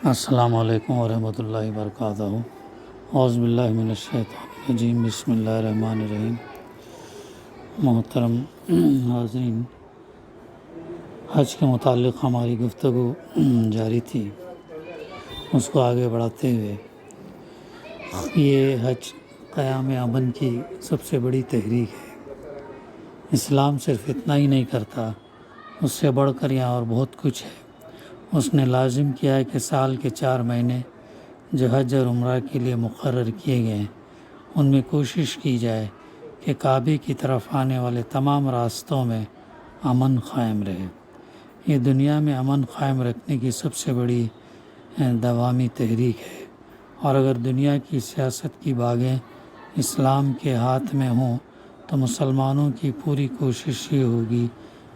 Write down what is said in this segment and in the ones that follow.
السلام علیکم ورحمۃ اللہ وبرکاتہ۔ اعوذ باللہ من الشیطان الرجیم، بسم اللہ الرحمن الرحیم۔ محترم حاضرین، حج کے متعلق ہماری گفتگو جاری تھی، اس کو آگے بڑھاتے ہوئے یہ حج قیام امن کی سب سے بڑی تحریک ہے۔ اسلام صرف اتنا ہی نہیں کرتا، اس سے بڑھ کر یہاں اور بہت کچھ ہے۔ اس نے لازم کیا ہے کہ سال کے 4 مہینے جو حج اور عمرہ کے لیے مقرر کیے گئے ہیں، ان میں کوشش کی جائے کہ کعبے کی طرف آنے والے تمام راستوں میں امن قائم رہے۔ یہ دنیا میں امن قائم رکھنے کی سب سے بڑی دوامی تحریک ہے، اور اگر دنیا کی سیاست کی باغیں اسلام کے ہاتھ میں ہوں تو مسلمانوں کی پوری کوشش یہ ہوگی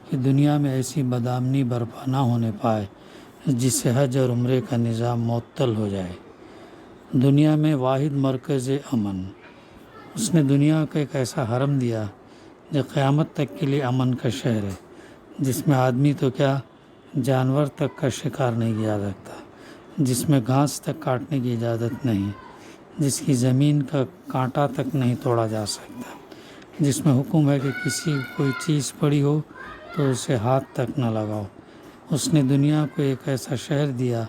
کہ دنیا میں ایسی بدامنی برپا نہ ہونے پائے جس سے حج اور عمرے کا نظام معطل ہو جائے۔ دنیا میں واحد مرکز امن، اس نے دنیا کو ایک ایسا حرم دیا جو قیامت تک کے لیے امن کا شہر ہے، جس میں آدمی تو کیا جانور تک کا شکار نہیں کیا سکتا، جس میں گھاس تک کاٹنے کی اجازت نہیں، جس کی زمین کا کانٹا تک نہیں توڑا جا سکتا، جس میں حکم ہے کہ کوئی چیز پڑی ہو تو اسے ہاتھ تک نہ لگاؤ۔ اس نے دنیا کو ایک ایسا شہر دیا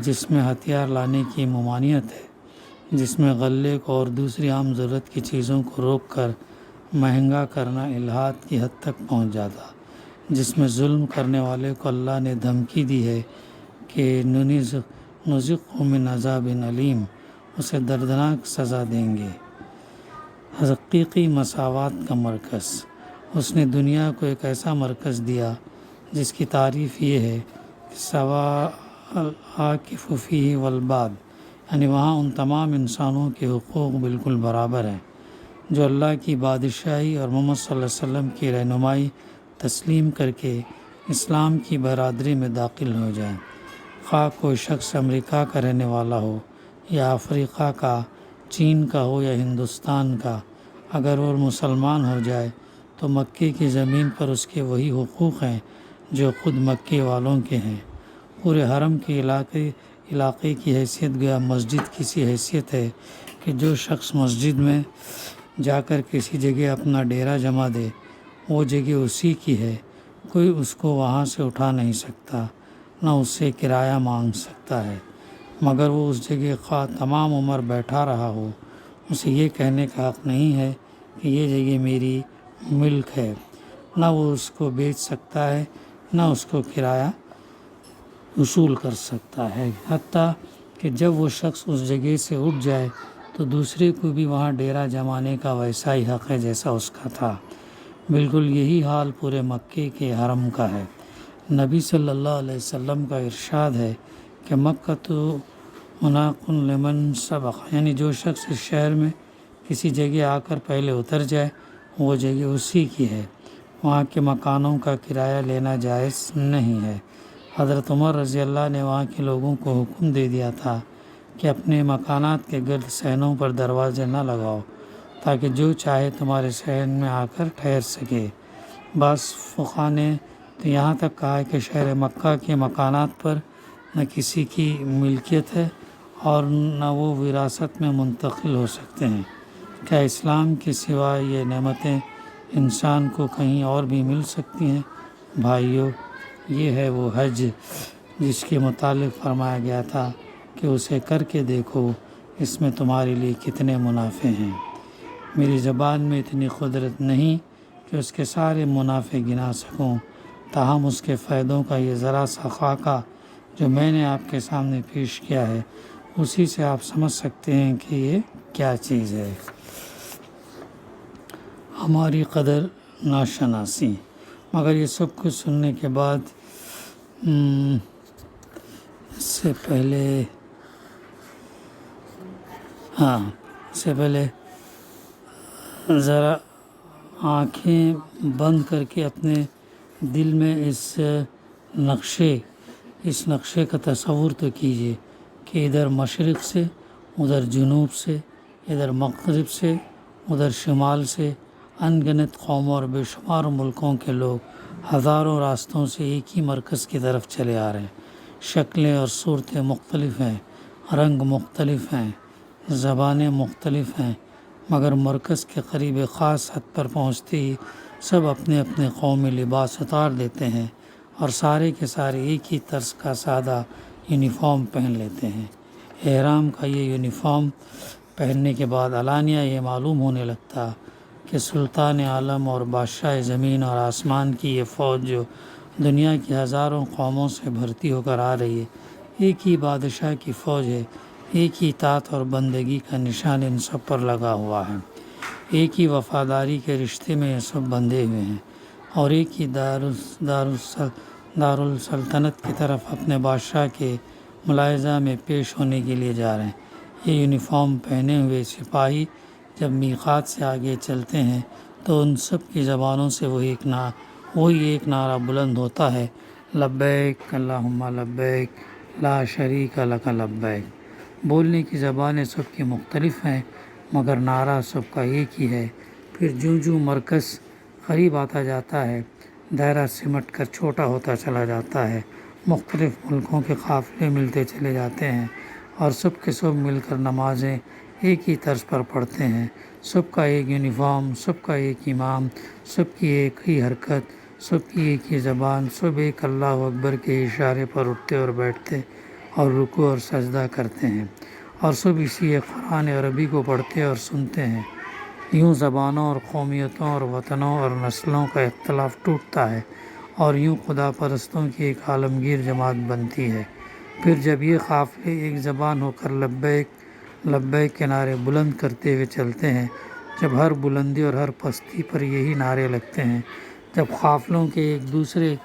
جس میں ہتھیار لانے کی ممانعت ہے، جس میں غلے کو اور دوسری عام ضرورت کی چیزوں کو روک کر مہنگا کرنا الحاد کی حد تک پہنچ جاتا، جس میں ظلم کرنے والے کو اللہ نے دھمکی دی ہے کہ نذقہ من عذاب علیم، اسے دردناک سزا دیں گے۔ حقیقی مساوات کا مرکز، اس نے دنیا کو ایک ایسا مرکز دیا جس کی تعریف یہ ہے کہ سواء العاکف فیہ والباد، یعنی وہاں ان تمام انسانوں کے حقوق بالکل برابر ہیں جو اللہ کی بادشاہی اور محمد صلی اللہ علیہ وسلم کی رہنمائی تسلیم کر کے اسلام کی برادری میں داخل ہو جائیں۔ خواہ کوئی شخص امریکہ کا رہنے والا ہو یا افریقہ کا، چین کا ہو یا ہندوستان کا، اگر وہ مسلمان ہو جائے تو مکے کی زمین پر اس کے وہی حقوق ہیں جو خود مکے والوں کے ہیں۔ پورے حرم کے علاقے کی حیثیت گویا مسجد کی سی حیثیت ہے کہ جو شخص مسجد میں جا کر کسی جگہ اپنا ڈیرا جما دے، وہ جگہ اسی کی ہے، کوئی اس کو وہاں سے اٹھا نہیں سکتا، نہ اس سے کرایہ مانگ سکتا ہے، مگر وہ اس جگہ خواہ تمام عمر بیٹھا رہا ہو، اسے یہ کہنے کا حق نہیں ہے کہ یہ جگہ میری ملک ہے، نہ وہ اس کو بیچ سکتا ہے، نہ اس کو کرایہ وصول کر سکتا ہے۔ حتیٰ کہ جب وہ شخص اس جگہ سے اٹھ جائے تو دوسرے کو بھی وہاں ڈیرا جمانے کا ویسا ہی حق ہے جیسا اس کا تھا۔ بالکل یہی حال پورے مکے کے حرم کا ہے۔ نبی صلی اللہ علیہ وسلم کا ارشاد ہے کہ مکہ تو مناق لمن سبق، یعنی جو شخص اس شہر میں کسی جگہ آ کر پہلے اتر جائے وہ جگہ اسی کی ہے، وہاں کے مکانوں کا کرایہ لینا جائز نہیں ہے۔ حضرت عمر رضی اللہ نے وہاں کے لوگوں کو حکم دے دیا تھا کہ اپنے مکانات کے گرد صحنوں پر دروازے نہ لگاؤ تاکہ جو چاہے تمہارے صحن میں آ کر ٹھہر سکے۔ بعض فقہا نے تو یہاں تک کہا ہے کہ شہر مکہ کے مکانات پر نہ کسی کی ملکیت ہے اور نہ وہ وراثت میں منتقل ہو سکتے ہیں۔ کیا اسلام کے سوا یہ نعمتیں انسان کو کہیں اور بھی مل سکتی ہیں؟ بھائیو، یہ ہے وہ حج جس کے متعلق فرمایا گیا تھا کہ اسے کر کے دیکھو، اس میں تمہارے لیے کتنے منافع ہیں۔ میری زبان میں اتنی قدرت نہیں کہ اس کے سارے منافع گنا سکوں، تاہم اس کے فائدوں کا یہ ذرا سا خاکہ جو میں نے آپ کے سامنے پیش کیا ہے، اسی سے آپ سمجھ سکتے ہیں کہ یہ کیا چیز ہے۔ ہماری قدر ناشناسی۔ مگر یہ سب کچھ سننے کے بعد اس سے پہلے ذرا آنکھیں بند کر کے اپنے دل میں اس نقشے کا تصور تو کیجیے کہ ادھر مشرق سے، ادھر جنوب سے، ادھر مغرب سے، ادھر شمال سے ان گنت قوموں اور بے شمار ملکوں کے لوگ ہزاروں راستوں سے ایک ہی مرکز کی طرف چلے آ رہے ہیں۔ شکلیں اور صورتیں مختلف ہیں، رنگ مختلف ہیں، زبانیں مختلف ہیں، مگر مرکز کے قریب ایک خاص حد پر پہنچتے ہی سب اپنے اپنے قومی لباس اتار دیتے ہیں اور سارے کے سارے ایک ہی طرز کا سادہ یونیفارم پہن لیتے ہیں۔ احرام کا یہ یونیفارم پہننے کے بعد علانیہ یہ معلوم ہونے لگتا کہ سلطان عالم اور بادشاہ زمین اور آسمان کی یہ فوج جو دنیا کی ہزاروں قوموں سے بھرتی ہو کر آ رہی ہے، ایک ہی بادشاہ کی فوج ہے، ایک ہی اطاعت اور بندگی کا نشان ان سب پر لگا ہوا ہے، ایک ہی وفاداری کے رشتے میں یہ سب بندھے ہوئے ہیں اور ایک ہی دارالسلطنت کی طرف اپنے بادشاہ کے ملاحظہ میں پیش ہونے کے لیے جا رہے ہیں۔ یہ یونیفارم پہنے ہوئے سپاہی جب میقات سے آگے چلتے ہیں تو ان سب کی زبانوں سے وہی ایک نعرہ بلند ہوتا ہے، لبیک اللہم لبیک لا شریک لک لبیک۔ بولنے کی زبانیں سب کی مختلف ہیں مگر نعرہ سب کا ایک ہی ہے۔ پھر جوں مرکز قریب آتا جاتا ہے، دائرہ سمٹ کر چھوٹا ہوتا چلا جاتا ہے، مختلف ملکوں کے قافلے ملتے چلے جاتے ہیں اور سب کے سب مل کر نمازیں ایک ہی طرز پر پڑھتے ہیں، سب کا ایک یونیفارم، سب کا ایک امام، سب کی ایک ہی حرکت، سب کی ایک ہی زبان، سب ایک اللہ اکبر کے اشارے پر اٹھتے اور بیٹھتے اور رکوع اور سجدہ کرتے ہیں اور سب اسی ایک قرآن عربی کو پڑھتے اور سنتے ہیں۔ یوں زبانوں اور قومیتوں اور وطنوں اور نسلوں کا اختلاف ٹوٹتا ہے اور یوں خدا پرستوں کی ایک عالمگیر جماعت بنتی ہے۔ پھر جب یہ قافلے ایک زبان ہو کر لبیک لبیک کے نعرے بلند کرتے ہوئے چلتے ہیں، جب ہر بلندی اور ہر پستی پر یہی نعرے لگتے ہیں، جب قافلوں کے ایک دوسرے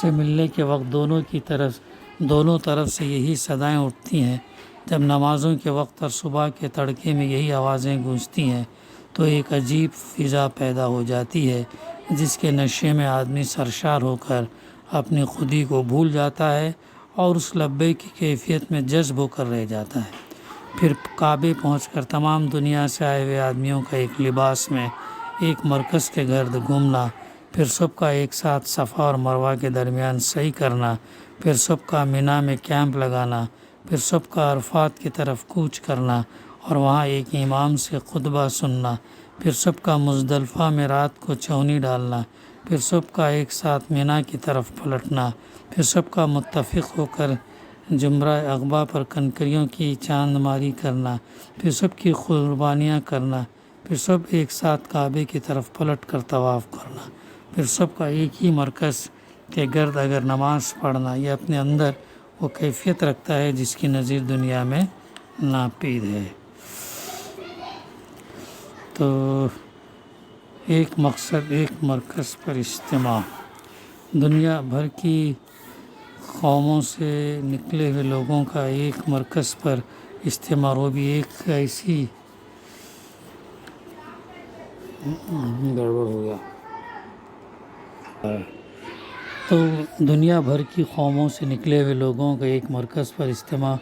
سے ملنے کے وقت دونوں طرف سے یہی صدائیں اٹھتی ہیں، جب نمازوں کے وقت اور صبح کے تڑکے میں یہی آوازیں گونجتی ہیں، تو ایک عجیب فضا پیدا ہو جاتی ہے جس کے نشے میں آدمی سرشار ہو کر اپنی خودی کو بھول جاتا ہے اور اس لبیک کی کیفیت میں جذب ہو کر رہ جاتا ہے۔ پھر کعبے پہنچ کر تمام دنیا سے آئے ہوئے آدمیوں کا ایک لباس میں ایک مرکز کے گرد گھومنا، پھر سب کا ایک ساتھ صفا اور مروہ کے درمیان سعی کرنا، پھر سب کا مینا میں کیمپ لگانا، پھر سب کا عرفات کی طرف کوچ کرنا اور وہاں ایک امام سے خطبہ سننا، پھر سب کا مزدلفہ میں رات کو چونی ڈالنا، پھر سب کا ایک ساتھ مینا کی طرف پلٹنا، پھر سب کا متفق ہو کر جمرہ عقبہ پر کنکریوں کی چاند ماری کرنا، پھر سب کی قربانیاں کرنا، پھر سب ایک ساتھ کعبے کی طرف پلٹ کر طواف کرنا، پھر سب کا ایک ہی مرکز کے گرد اگر نماز پڑھنا، یہ اپنے اندر وہ کیفیت رکھتا ہے جس کی نظیر دنیا میں ناپید ہے۔ تو ایک مقصد، ایک مرکز پر اجتماع، دنیا بھر کی قوموں سے نکلے ہوئے لوگوں کا ایک مرکز پر اجتماع، وہ بھی ایک ایسی گڑبڑ ہو گیا تو دنیا بھر کی قوموں سے نکلے ہوئے لوگوں کا ایک مرکز پر اجتماع،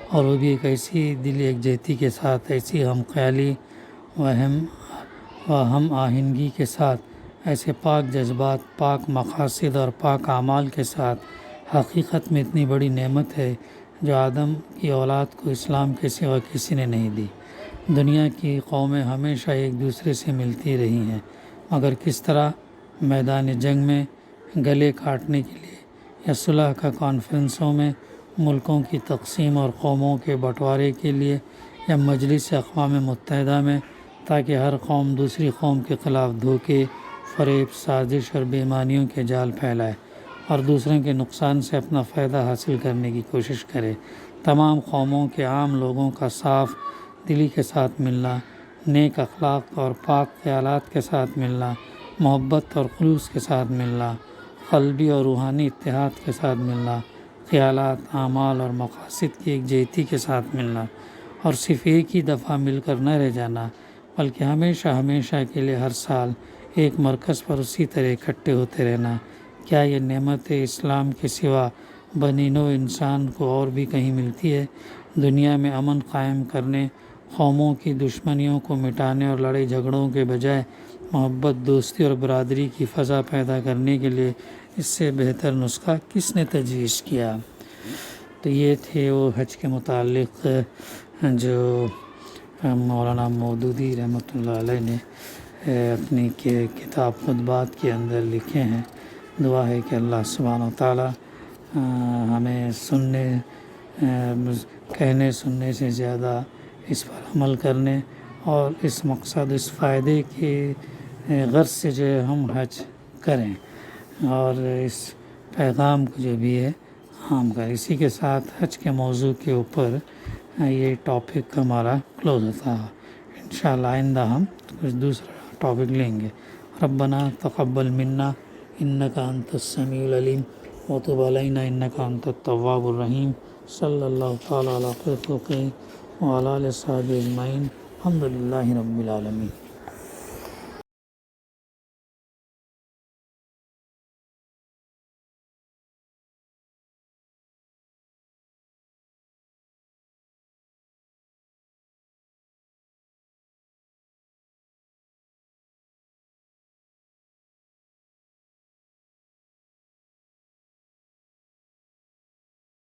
اور وہ بھی ایک ایسی دل یکجہتی کے ساتھ، ایسی ہم خیالی و ہم آہنگی کے ساتھ، ایسے پاک جذبات، پاک مقاصد اور پاک اعمال کے ساتھ۔ حقیقت میں اتنی بڑی نعمت ہے جو آدم کی اولاد کو اسلام کے سوا کسی نے نہیں دی۔ دنیا کی قومیں ہمیشہ ایک دوسرے سے ملتی رہی ہیں، مگر کس طرح؟ میدان جنگ میں گلے کاٹنے کے لیے، یا صلح کا کانفرنسوں میں ملکوں کی تقسیم اور قوموں کے بٹوارے کے لیے، یا مجلس اقوام متحدہ میں تاکہ ہر قوم دوسری قوم کے خلاف دھوکے، فریب، سازش اور بے ایمانیوں کے جال پھیلائے اور دوسروں کے نقصان سے اپنا فائدہ حاصل کرنے کی کوشش کرے۔ تمام قوموں کے عام لوگوں کا صاف دلی کے ساتھ ملنا، نیک اخلاق اور پاک خیالات کے ساتھ ملنا، محبت اور خلوص کے ساتھ ملنا، قلبی اور روحانی اتحاد کے ساتھ ملنا، خیالات، اعمال اور مقاصد کی یکجہتی کے ساتھ ملنا، اور صرف ایک ہی دفعہ مل کر نہ رہ جانا بلکہ ہمیشہ ہمیشہ کے لیے ہر سال ایک مرکز پر اسی طرح اکٹھے ہوتے رہنا، کیا یہ نعمت اسلام کے سوا بنی نوع انسان کو اور بھی کہیں ملتی ہے؟ دنیا میں امن قائم کرنے، قوموں کی دشمنیوں کو مٹانے اور لڑائی جھگڑوں کے بجائے محبت، دوستی اور برادری کی فضا پیدا کرنے کے لیے اس سے بہتر نسخہ کس نے تجویز کیا؟ تو یہ تھے وہ حج کے متعلق جو مولانا مودودی رحمۃ اللہ علیہ نے اپنی کتاب خطبات کے اندر لکھے ہیں۔ دعا ہے کہ اللہ سبحانہ و تعالیٰ ہمیں کہنے سننے سے زیادہ اس پر عمل کرنے اور اس مقصد اس فائدے کی غرض سے جو ہے ہم حج کریں اور اس پیغام کو جو بھی ہے عام کریں۔ اسی کے ساتھ حج کے موضوع کے اوپر یہ ٹاپک ہمارا کلوز ہوتا ہے۔ انشاءاللہ آئندہ ہم کچھ دوسرا ٹاپک لیں گے۔ ربنا تقبل منا انک انت السمیع العلیم وتب علینا انک انت التواب الرحیم۔ صلی اللہ تعالیٰ علی خیر خلقہ وعلی آلہ وصحبہ اجمعین۔ الحمد للہ رب العالمین۔